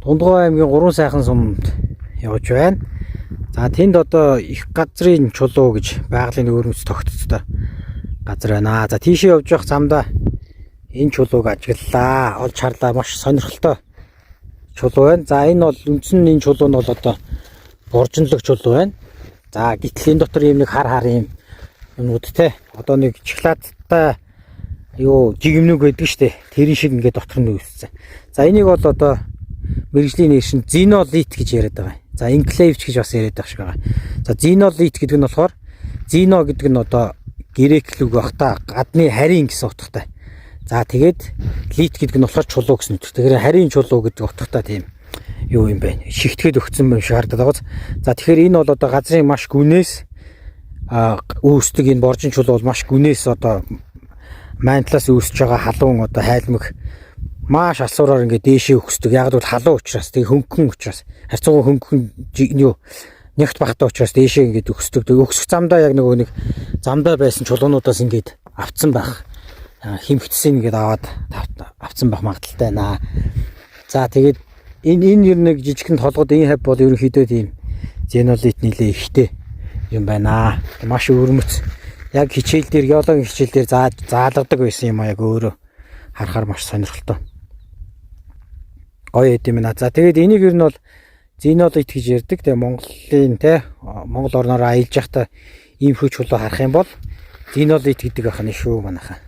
Дундгой аймгийн 3 сайхан сумд явж байна. За тэнд одоо их газрын чулуу гэж байгалийн өрнөц тогтцтой газар байна. За тийшээ явж явах замдаа энэ чулууг ажиглалаа. Олж харлаа, маш сонирхолтой чулуу байна. За энэ бол үндсэн энэ чулуу нь бол одоо боржинлог чулуу байна. За гэтэл энэ дотор юм нэг хар юм юмнууд те. Одоо нэг шоколадтай юу жигмнүг байдаг штэ. Тэрийн шиг ингээд дотор нь үүссэн. За энийг бол одоо мэргэжлийн нэр шин зинолит гэж яриад байгаа. За инклейвч гэж бас яриад байгаа шиг байгаа. За зинолит гэдэг нь болохоор зино гэдэг нь одоо грек үг бах та гадны харийн гэсэн утгатай. За тэгээд лит гэдэг нь болохоор чулуу гэсэн үг. Тэгэхээр харийн чулуу гэдэг утгатай тийм юу юм бэ? Шигтгэд өгцөн юм шиг харагдаад байгаа. За тэгэхээр энэ бол одоо газрын маш гүнээс үүсдэг энэ боржин чулуу бол маш гүнээс одоо майн талаас үүсэж байгаа халуун одоо хайлмаг маш алсуураар ингээд дээшээ өгсдөг. Яг л халуун учраас тэг хөнгөн учраас харьцангуй хөнгөн юу нягт багтаа учраас дээшээ ингээд өгсдөг. Өгсөх замдаа яг нэг замдаа байсан чулуунуудаас ингээд авцсан байх. Химхтсэн ингээд аваад авцсан байх магадaltaй байна. За тэгээд энэ ер нэг жижигхэн толгод энэ хав бол ерөнхийдөө тийм зенолит нэлээ ихтэй юм байна. Маш өвөрмөц. Яг хичээл дээр геологийн хичээл дээр заалгадаг байсан юм а яг өөрөө харахаар маш сонирхолтой. Гоё эд юм байна. За тэгээд энийг ер нь бол зенолит гэж ярьдаг. Тэгээ Монголын те Монгол орноор аялж явахдаа ийм хүү чулуу харах юм бол зенолит гэдэг ах нь шүү манайхаа.